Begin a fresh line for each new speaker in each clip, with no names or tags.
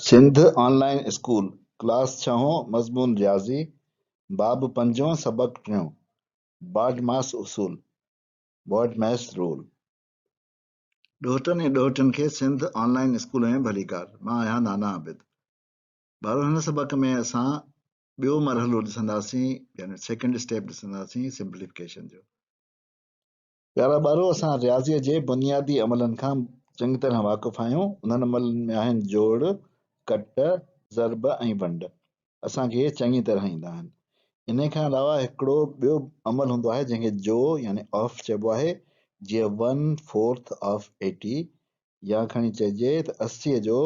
Sindh online school class 6 मज़मून रियाज़ी बाब 5 सबक 3 BODMAS उसूल बॉडमास रूल ॾोहटनि ऐं ॾोहटनि खे सिंध ऑनलाइन स्कूल में भलीकार। मां आहियां नाना आबिद। ॿारो हिन सबक में असां ॿियो मरहलो ॾिसंदासीं, यानी सेकेंड स्टेप ॾिसंदासीं सिंप्लीफिकेशन जो। प्यारा ॿारो, असां रियाज़ीअ जे बुनियादी अमलनि खां चङी तरह वाक़ुफ़ आहियूं। उन्हनि अमलनि में आहिनि जोड़, कट, ज़रब ऐं वंड। असांखे चङी तरह ईंदा आहिनि। इन खां अलावा हिकिड़ो ॿियो अमल हूंदो आहे जंहिंखे जो यानी ऑफ चइबो आहे। जीअं 1/4 ऑफ 80, या खणी चइजे त 80 जो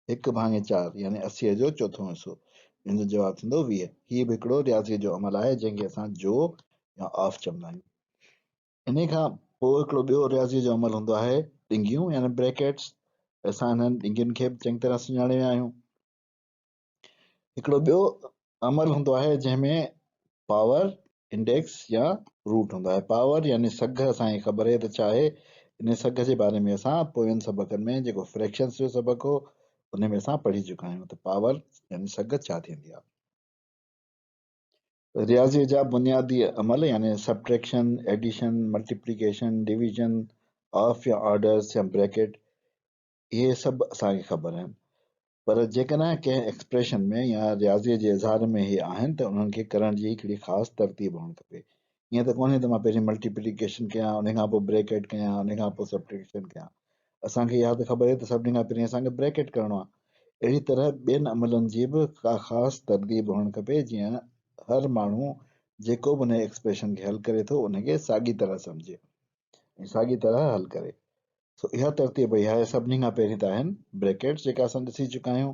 1/4 यानी 80 जो चोथों हिसो। इन जो जवाबु थींदो 20। हीउ बि हिकिड़ो रियाज़ीअ जो अमल आहे जंहिंखे असां जो या ऑफ चवंदा आहियूं। इन खां पोइ हिकिड़ो ॿियो रियाज़ीअ जो अमल हूंदो आहे ॾिंगियूं यानी ब्रैकेट्स। असां हिननि ॾिंगियुनि खे बि चङी तरह सुञाणे विया आहियूं। हिकिड़ो ॿियो अमल हूंदो आहे जंहिंमें पावर इंडेक्स या रूट हूंदो आहे। पावर यानी सघ असांखे ख़बर आहे त छा आहे। इन सघ जे बारे में असां पोयनि सबकनि में जेको फ्रैक्शंस जो सबक हो उन में असां पढ़ी चुका आहियूं त पावर यानी सघ छा थींदी आहे। रियाज़ीअ जा बुनियादी अमल यानी subtraction, addition, multiplication, division, of या ऑर्डर्स या ब्रैकेट, इहे सभु असांखे ख़बर आहिनि। पर जेकॾहिं कंहिं एक्सप्रेशन में या रियाज़ीअ जे इज़हार में इहे आहिनि त उन्हनि खे करण जी हिकिड़ी ख़ासि तरतीब हुअणु खपे। ईअं त कोन्हे त मां पहिरीं मल्टीप्लिकेशन कयां, उन खां पोइ ब्रैकेट कयां, उन खां पोइ सब्ट्रैक्शन कयां। असांखे इहा त ख़बर आहे त सभिनी खां पहिरीं असांखे ब्रैकेट करणो आहे। अहिड़ी तरह ॿियनि अमलनि जी बि का ख़ासि तरतीब हुअणु खपे जीअं हर माण्हू जेको बि उन एक्सप्रेशन खे हल करे थो उनखे साॻी तरह सम्झे ऐं साॻी तरह हल करे। सो इहा तरतीब इहा आहे। सभिनी खां पहिरीं त आहिनि ब्रैकेट्स जेका असां ॾिसी चुका आहियूं।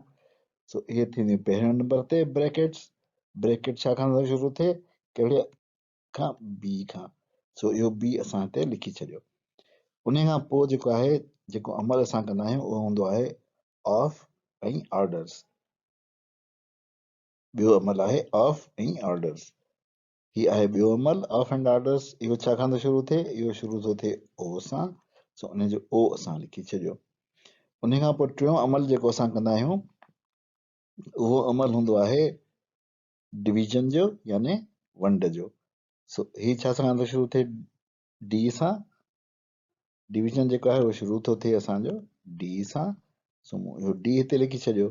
सो इहे थींदियूं पहिरियों नंबर ते ब्रैकेट्स। ब्रैकेट छा खां शुरू थिए, कहिड़े खां, बी खां। सो इहो बी असां हिते लिखी छॾियो। उन खां पोइ जेको आहे, जेको अमल असां कंदा आहियूं उहो हूंदो आहे ऑफ ऐं ऑर्डर्स। ॿियो अमल आहे ऑफ ऐं ऑर्डर्स। हीउ आहे ॿियो अमल ऑफ एंड ऑर्डर्स। इहो छा खां थो शुरू थिए, इहो शुरू थो थिए ओ सां। सो उन जो ओ असां लिखी छॾियो। उन खां पोइ टियों अमल जेको असां कंदा आहियूं उहो अमल हूंदो आहे डिवीजन जो यानी वंड जो। सो हीउ छा सां थो शुरू थिए, डी सां। डिवीजन जेको आहे उहो शुरू थो थिए असांजो डी सां। सो मूं इहो डी हिते लिखी छॾियो।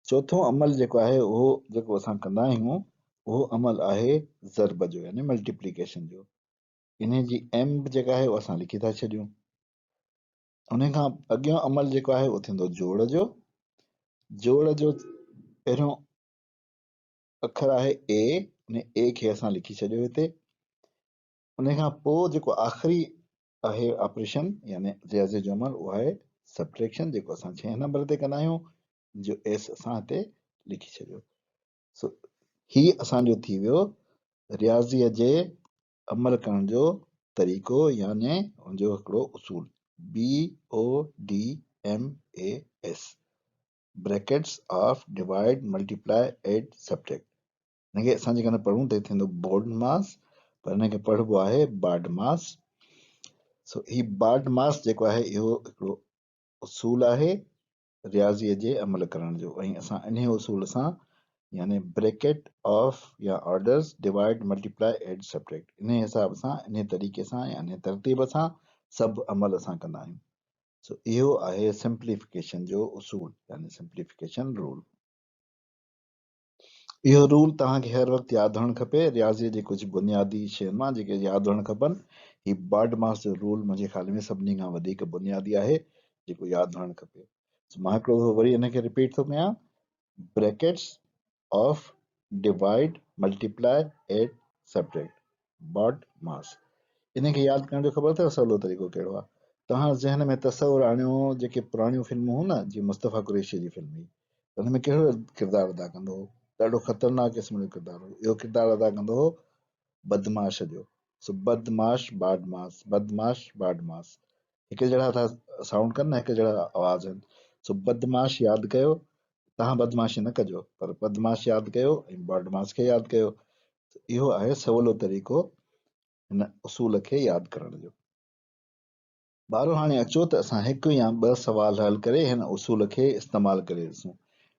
चोथों अमल जेको आहे उहो जेको असां कंदा आहियूं उहो अमल आहे ज़रब जो यानी मल्टीप्लिकेशन जो। इन जी एम जेका आहे उहा असां लिखी था छॾियूं। उन खां अॻियों अमल जेको आहे उहो थींदो जोड़ जो। जोड़ जो पहिरियों अखर आहे ए, उन ए खे असां लिखी छॾियो हिते। उन खां पोइ जेको आख़िरी आहे ऑपरेशन यानी रियाज़ी जो अमल उहो आहे सब्ट्रैक्शन जेको असां 6 नंबर ते कंदा आहियूं, जो एस असां हिते लिखी छॾियो। सो हीउ असांजो थी वियो रियाज़ीअ जे अमल करण जो तरीक़ो यानी हुनजो हिकिड़ो उसूल BODMAS, brackets of divide multiply add subtract. हिनखे असां जेकॾहिं पढ़ूं त थींदो बॉडमास, पर हिनखे पढ़िबो आहे बाडमास। सो ही बाडमास जेको आहे इहो हिकिड़ो उसूल आहे रियाज़ीअ जे अमल करण जो। ऐं असां इन उसूल सां यानी ब्रैकेट ऑफ या orders divide multiply add subtract, इन हिसाब सां, इन तरीक़े सां या इन तरतीब सां सभु अमल असां कंदा आहियूं। सो इहो आहे सिंप्लीफिकेशन जो उसूल यानी सिंप्लीफिकेशन रूल। इहो रूल तव्हांखे हर वक़्तु यादि हुअणु खपे। रियाज़ीअ जे कुझु बुनियादी शयुनि मां जेके यादि हुअणु खपनि। हीउ बाडमास जो रूल मुंहिंजे ख़्याल में सभिनी खां वधीक बुनियादी आहे जेको यादि हुअणु खपे। मां हिकिड़ो दफ़ो वरी हिनखे रिपीट थो कयां, brackets of divide multiply add subtract, BODMAS. इनखे यादि करण जो ख़बर अथव सवलो तरीक़ो कहिड़ो आहे? तव्हां ज़हन में तसवुरु आणियो जेके पुराणियूं फिल्मूं हुयूं न, जीअं मुस्तफ़ा कुरैशी जी फिल्म हुई, हुन में कहिड़ो किरदारु अदा कंदो हो? ॾाढो ख़तरनाक क़िस्म जो किरदारु हो। इहो किरदारु अदा कंदो हो बदमाश जो। सो बदमाश बाडमास, बदमाश बाडमास, हिकु जहिड़ा था साउंड कनि न, हिकु जहिड़ा आवाज़ आहिनि। सो बदमाश यादि कयो, तव्हां बदमाशी न कजो, पर बदमाश यादि कयो ऐं बाडमास खे यादि कयो। इहो आहे सवलो तरीक़ो हिन उसूल खे यादि करण जो। ॿारो हाणे अचो त असां हिकु या ॿ सवाल हल करे हिन उसूल खे इस्तेमालु करे ॾिसूं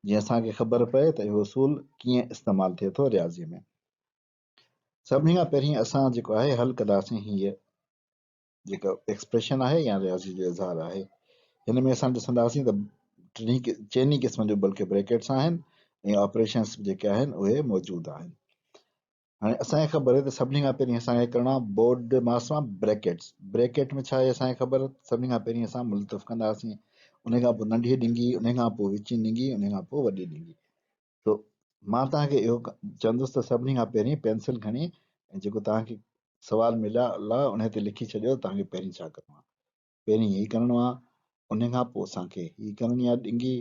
जीअं असांखे ख़बर पए त इहो उसूल कीअं इस्तेमालु थिए थो रियाज़ीअ में। सभिनी खां पहिरीं असां जेको आहे हल कंदासीं हीअ जेका एक्सप्रेशन आहे या रियाज़ी जो इज़हार आहे, हिन में असां ॾिसंदासीं त चइनी क़िस्म जो बल्कि ब्रैकेट्स आहिनि ऐं ऑपरेशन्स जेके आहिनि उहे मौजूदु आहिनि। हाणे असांखे ख़बर आहे त सभिनी खां पहिरीं असांखे करिणो आहे बोर्ड मास मां ब्रैकेट्स। ब्रैकेट में छा आहे असांखे ख़बर, सभिनी खां पहिरीं असां मुल्तफ़ कंदासीं, उन खां पोइ नंढी ॾिंगी, उन खां पोइ विची ॾिंगी, उन खां पोइ वॾी ॾिंगी। तो मां तव्हांखे इहो चवंदुसि त सभिनी खां पहिरीं पेंसिल खणी ऐं जेको तव्हांखे सवाल मिलिया आहे उन ते लिखी छॾियो तव्हांखे पहिरीं छा करिणो आहे। पहिरीं हीअ करिणो आहे, उन खां पोइ असांखे हीअ करणी आहे ॾिंगी,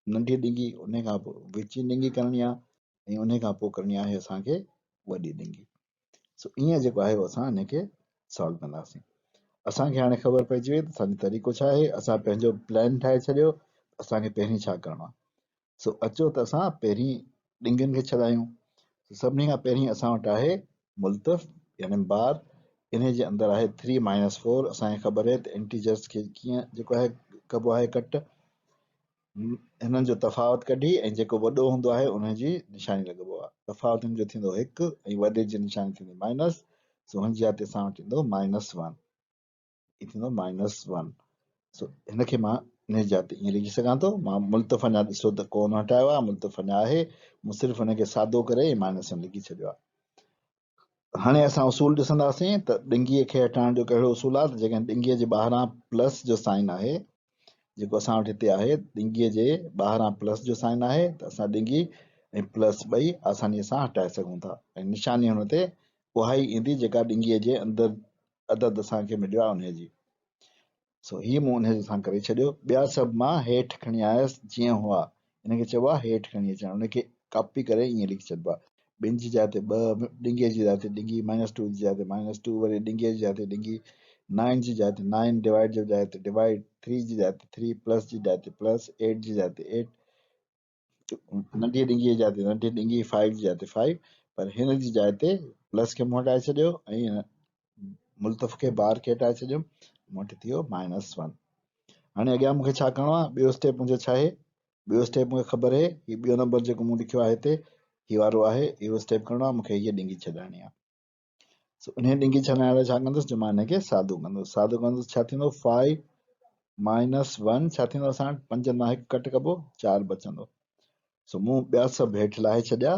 नंढी ॾिंगी, उन खां पोइ विची ॾिंगी करणी आहे ऐं उन खां पोइ करणी आहे असांखे वॾी ॾिंगी। सो ईअं जेको आहे असां हिनखे सॉल्व कंदासीं। असांखे हाणे ख़बर पइजी वई त असांजो तरीक़ो छा आहे, असां पंहिंजो प्लान ठाहे छॾियो असांखे पहिरीं छा करिणो आहे। सो अचो त असां पहिरीं ॾिंगियुनि खे छॾायूं। सभिनी खां पहिरीं असां वटि आहे मुल्तफ़ यानी बार, इन जे अंदरि आहे 3 - 4। असांखे ख़बर आहे त इंटीजर्स खे कीअं जेको आहे कबो आहे कट, हिननि जो तफ़ावत कढी ऐं जेको वॾो हूंदो आहे उनजी निशानी लॻबो आहे। तफ़ावत हिन जो थींदो 1 ऐं वॾे जी निशानी थींदी माइनस। सो हिन जी ते असां वटि ईंदो -1, ही थींदो -1। सो हिनखे मां इन जा ते ईअं लिखी सघां थो। मां मुल्तफ़ अञा ॾिसो त कोन हटायो आहे, मुल्तफ़ अञा आहे, मूं सिर्फ़ु हुनखे सादो करे माइनस लिखी छॾियो आहे। हाणे असां उसूल ॾिसंदासीं त ॾिंगीअ खे हटाइण जो कहिड़ो उसूल आहे। त जेकॾहिं ॾिंगीअ जे ॿाहिरां प्लस जो साइन आहे, जेको असां वटि हिते आहे ॾिंगीअ जे ॿाहिरां प्लस जो साइन आहे, त असां ॾिंगी ऐं प्लस ॿई आसानीअ सां हटाए सघूं था ऐं निशानी हुन ते उहा ई ईंदी जेका ॾिंगीअ जे अंदरि अदद असांखे मिलियो आहे उनजी। सो हीअ मूं उन सां करे छॾियो। ॿिया सभु मां हेठि खणी आयुसि जीअं हुआ, हिनखे चइबो आहे हेठि खणी अचणु। उनखे कॉपी करे ईअं लिखी छॾिबो आहे, 2 जी जाइ ते 2, ॾिंगीअ जी जाइ ते ॾिंगी, -2 जी जाइ ते -2, वरी ॾिंगीअ जी जाइ ते ॾिंगी, 9 जी जाइ ते 9, डिवाइड जी जाइ ते डिवाइड, 3 जी जाइ ते 3, प्लस जी जाइ ते प्लस, 8 जी जाइ ते 8, नंढी ॾिंगीअ जी जाइ ते नंढी ॾिंगी, 5 जी जाइ ते 5। पर हिन जी जाइ ते प्लस खे मूं हटाए छॾियो ऐं मुल्तफ़ खे बार खे हटाए छॾियुमि, मूं वटि थी वियो -1। हाणे अॻियां मूंखे छा करिणो आहे, ॿियो स्टेप मुंहिंजो छा आहे, ॿियो स्टेप मूंखे ख़बर आहे, हीउ ॿियो नंबर जेको मूं लिखियो आहे हिते हीउ वारो आहे, इहो स्टेप करिणो आहे मूंखे, हीअ ॾिंगी छॾाइणी आहे। सो इन ॾिंगी छॾाइण लाइ छा कंदुसि, जो मां हिनखे सादो कंदुसि। सादो कंदुसि छा थींदो, 5 - 1 छा थींदो, असां 5 मां 1 कट कबो 4 बचंदो। सो मूं ॿिया सभु हेठि लाहे छॾिया,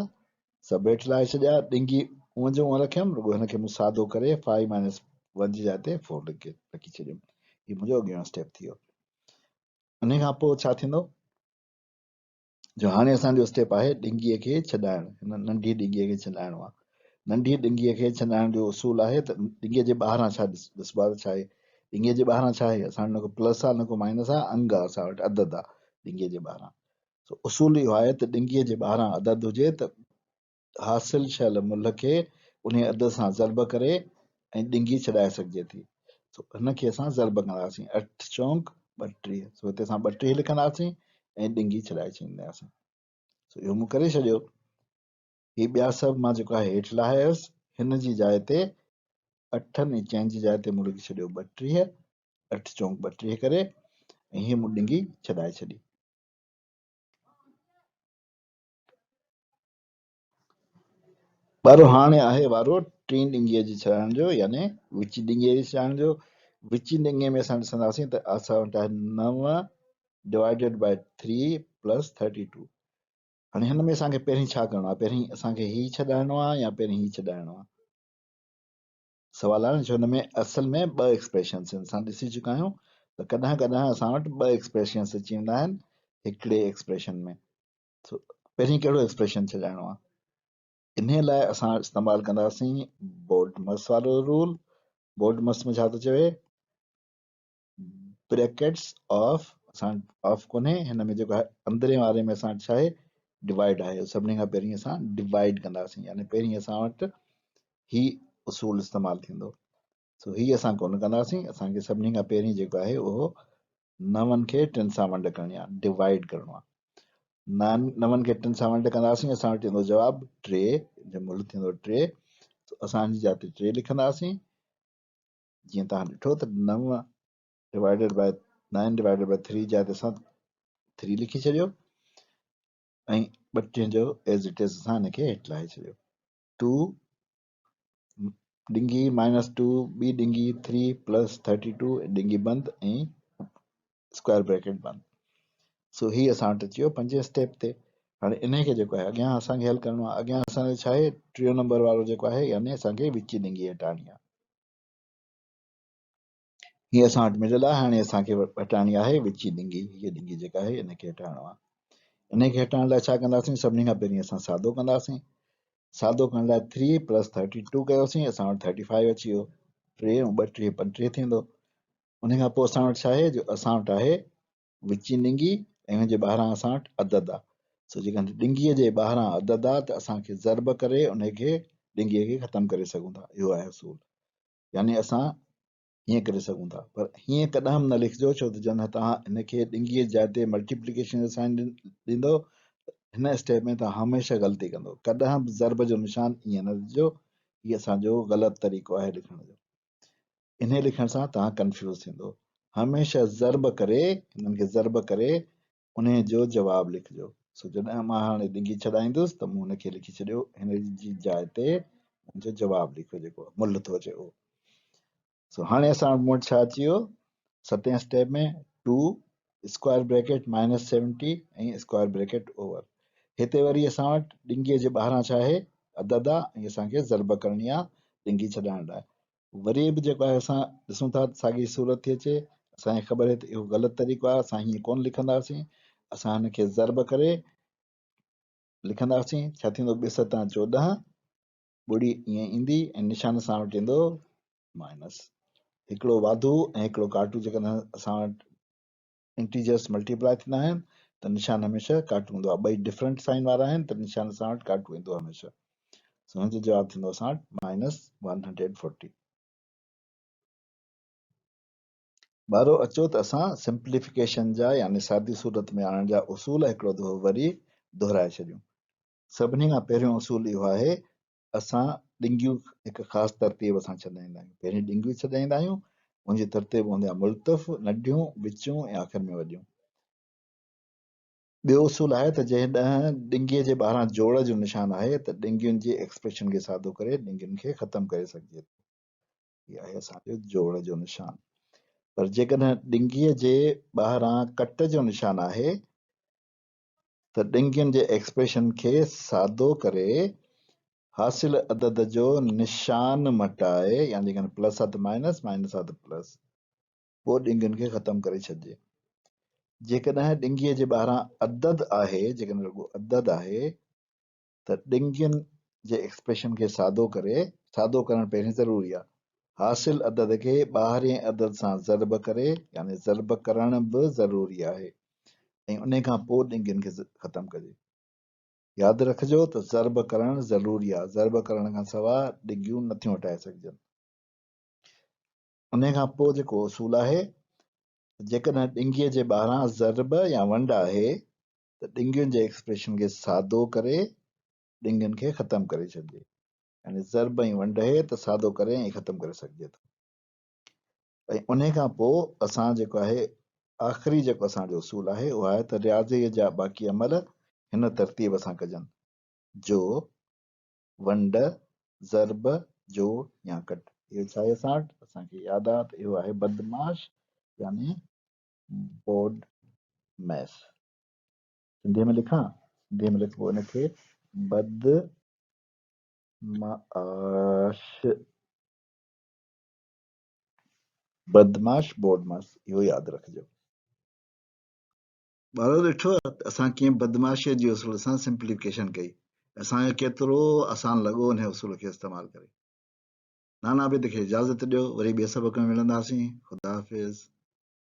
सभु हेठि लाहे छॾिया, ॾिंगी हूअं जो हूअं रखियमि, रुॻो हिनखे मूं सादो करे 5 - 1 जी जाइ ते 4 रखी छॾियुमि। हीउ मुंहिंजो अॻियों स्टेप थी वियो। उन खां पोइ छा थींदो, जो हाणे असांजो स्टेप आहे ॾिंगीअ खे छॾाइणु, हिन नंढी ॾिंगीअ खे छॾाइणो आहे। नंढी ॾिंगीअ खे छॾाइण जो उसूल आहे त ॾिंगीअ जे ॿाहिरां छा ॾिसबो आहे, छा आहे ॾिंगीअ जे ॿाहिरां छा आहे, असां वटि न को प्लस आहे न को माइनस आहे, अंग आहे असां वटि, अदद आहे ॾिंगीअ जे ॿाहिरां। सो उसूल इहो आहे त ॾिंगीअ जे ॿाहिरां अदद हुजे त हासिल थियल मुल्ह खे उन अदद सां ज़र्ब करे ऐं ॾिंगी छॾाए सघिजे थी। सो हिनखे असां ज़र्ब कंदासीं, 8 चौंक 32। सो हिते असां 32 लिखंदासीं ऐं ॾिंगी छॾाए छॾींदासीं। सो इहो मूं करे छॾियो। ही ॿिया सभु मां जेको आहे हेठि लाहे आयुसि, हिन जी जाइ ते 8 ऐं 4 जी जाइ ते मूं लिखी छॾियो 32, 8 चौंक 32 करे ऐं हीअ मूं ॾिंगी छॾाए छॾी। वारो हाणे आहे वारो टीं ॾिंगीअ जी छॾाइण जो, यानी विची ॾिंगीअ जी छॾाइण जो। विची ॾिंगीअ में असां ॾिसंदासीं त असां वटि आहे 9 डिवाइडेड बाय 3 प्लस 32। हाणे हिन में असांखे पहिरीं छा करिणो आहे, पहिरीं असांखे ही छॾाइणो आहे या पहिरीं ही छॾाइणो आहे, सवाल आहे न। छो हिन में असल में 2 एक्सप्रेशन्स आहिनि, असां ॾिसी चुका आहियूं त कॾहिं कॾहिं असां वटि 2 एक्सप्रेशन्स अची वेंदा आहिनि हिकिड़े एक्सप्रेशन में। सो पहिरीं कहिड़ो एक्सप्रेशन छॾाइणो आहे, इन लाइ असां इस्तेमालु कंदासीं बोल्डमस वारो रूल। बोल्डमस में छा थो चवे, ब्रैकेट्स ऑफ, असां ऑफ कोन्हे हिन में, जेको आहे अंदरे वारे में असां छा आहे डिवाइड आहे। सभिनी खां पहिरीं असां डिवाइड कंदासीं, यानी पहिरीं असां वटि ही उसूल इस्तेमालु थींदो। सो ही असां कोन कंदासीं, असांखे सभिनी खां पहिरीं जेको आहे उहो 9 खे 3 सां वंड करणी आहे, डिवाइड करिणो आहे। 9 खे 3 सां वंड कंदासीं, असां वटि ईंदो जवाबु 3, जो मुल्ह थींदो 3। असांजी जाइ ते 3 लिखंदासीं। जीअं तव्हां ॾिठो त 9 डिवाइडेड बाय 9 डिवाइडेड बाय 3 जाइ ते असां 3 लिखी छॾियो ऐं 32 जो एज इट इज़ असां हिनखे हेठि लाहे छॾियो 2 डिंगी -2 ॿी डिंगी 3 प्लस 32 डिंगी बंदि ऐं स्क्वायर ब्रैकेट बंदि सो ही असां वटि अची वियो 5 स्टेप ते हाणे इनखे जेको आहे अॻियां असांखे हल करिणो आहे अॻियां असांजो छा आहे 3 नंबर वारो जेको आहे यानी असांखे विची डिंगी हटाइणी आहे हीअ असां वटि मिलियल आहे हाणे असांखे हटाइणी आहे विची डिंगी हीअ डिंगी जेका आहे इनखे हटाइणो आहे इनखे हटाइण लाइ छा कंदासीं सभिनी खां पहिरीं असां सादो कंदासीं सादो करण लाइ 3 प्लस 32 कयोसीं असां वटि 35 अची वियो 3 ऐं 2 टीह 35 थींदो उन खां पोइ असां वटि छा आहे जो असां वटि आहे विची डिंगी ऐं हुनजे ॿाहिरां असां वटि अदद आहे सो जेकॾहिं डिंगीअ जे ॿाहिरां अदद आहे त असांखे ज़र्ब करे उनखे डिंगीअ खे ख़तमु करे सघूं था इहो आहे असूल यानी असां हीअं करे सघूं था पर हीअं कॾहिं बि न लिखिजो छो त जॾहिं तव्हां हिनखे डिंगीअ जाइ ते मल्टीप्लिकेशन जो साइन ॾींदो हिन स्टेप में तव्हां हमेशह ग़लती कंदो कॾहिं बि ज़र्ब जो निशान ईअं न विझो हीअ असांजो ग़लति तरीक़ो आहे लिखण जो इन लिखण सां तव्हां कंफ्यूज़ थींदो हमेशह ज़र्ब करे हिननि खे ज़र्ब करे उन जो जवाबु लिखिजो सो जॾहिं मां हाणे डिंगी छॾाईंदुसि त मूं हुनखे लिखी छॾियो हिन जी जाइ ते मुंहिंजो जवाबु लिखियो जेको मुल्ह थो अचे उहो सो हाणे असां वटि छा अची वियो 7 स्टेप में 2 स्क्वायर ब्रैकेट -70 ऐं स्क्वायर ब्रैकेट ओवर हिते वरी असां वटि डिंगीअ जे ॿाहिरां छा आहे अदद आहे ऐं असांखे ज़र्ब करणी आहे डिंगी छॾाइण लाइ वरी बि जेको आहे असां ॾिसूं था साॻी सूरत थी अचे असांखे ख़बर आहे त इहो ग़लति तरीक़ो आहे असां हीअं कोन लिखंदासीं असां हिनखे ज़र्ब करे लिखंदासीं छा थींदो 2 7 14 ॿुड़ी ईअं ईंदी ऐं निशान सां वटि ईंदो माइनस हिकिड़ो वाधू ऐं हिकिड़ो काटू जेकॾहिं असां वटि इंटीजर्स मल्टीप्लाई थींदा आहिनि त निशान हमेशह काटू हूंदो आहे ॿई डिफरेंट साइन वारा आहिनि त निशान असां वटि काटू ईंदो हमेशह सो हुनजो जवाबु थींदो असां वटि -140 ॿारो अचो त असां सिंप्लीफिकेशन जा यानी सादी सूरत में आणण जा उसूल हिकिड़ो दफ़ो वरी दोहिराए छॾियूं सभिनी खां पहिरियों उसूल इहो आहे असां डिंगियूं हिकु ख़ासि तरतीब सां छॾाईंदा आहियूं पहिरीं डिंगियूं छॾाईंदा आहियूं उनजी तरतीब हूंदी आहे मुल्तफ़ नंढियूं विचूं ऐं आख़िर में वॾियूं ॿियो उसूल आहे त जॾहिं डिंगीअ जे ॿाहिरां जोड़ जो निशान आहे त डिंगियुनि जे एक्सप्रेशन खे सादो करे डिंगियुनि खे ख़तमु करे सघिजे थो इहो आहे असांजो जोड़ जो निशान पर जेकॾहिं डिंगीअ जे ॿाहिरां कट जो निशान आहे त डिंगियुनि जे एक्सप्रेशन खे सादो करे हासिल अदद जो निशान मटाए यानी प्लस आहे त माइनस माइनस आहे त प्लस पोइ डिंगियुनि खे ख़तमु करे छॾिजे जेकॾहिं डिंगीअ जे ॿाहिरां अदद आहे जेकॾहिं रुॻो अदद आहे त डिंगियुनि जे एक्सप्रेशन खे सादो करणु पहिरीं ज़रूरी आहे हासिल अदद खे ॿाहिरें अदद सां ज़र्ब करे यानी ज़र्ब करण बि ज़रूरी आहे ऐं उन खां पोइ डिंगियुनि खे ख़तमु कजे यादि रखिजो त ज़र्ब करणु ज़रूरी आहे ज़र्ब करण खां सवाइ डिंगियूं नथियूं हटाए सघजनि उन खां पोइ जेको उसूल आहे जेकॾहिं डिंगीअ जे ॿाहिरां ज़र्ब या वंड आहे त डिंगियुनि जे एक्सप्रेशन खे सादो करे डिंगियुनि खे ख़तमु करे छॾिजे यानी ज़र्ब ऐं वंड आहे त सादो करे ऐं ख़तमु करे सघिजे थो ऐं उन खां पोइ असां जेको आहे आख़िरी जेको असांजो उसूल आहे उहो आहे त रियाज़ीअ जा बाक़ी अमल हिन तरतीब सां कजनि जो वंड ज़र्ब जोड़ या कट इहो छा आहे असां वटि असांखे यादि आहे त इहो आहे बदमाश यानी बोर्ड मैस सिंधीअ में लिखां सिंधीअ में लिखिबो हिनखे बदमाश बोर्ड मास इहो यादि रखिजो ॿारो ॾिठो असां कीअं बदमाशीअ जी उसूल सां सिंप्लीफिकेशन कई असांखे केतिरो आसान लॻो हिन उसूल खे इस्तेमालु करे नाना बिद खे इजाज़त ॾियो वरी ॿिए सबक में मिलंदासीं ख़ुदा हाफ़िज़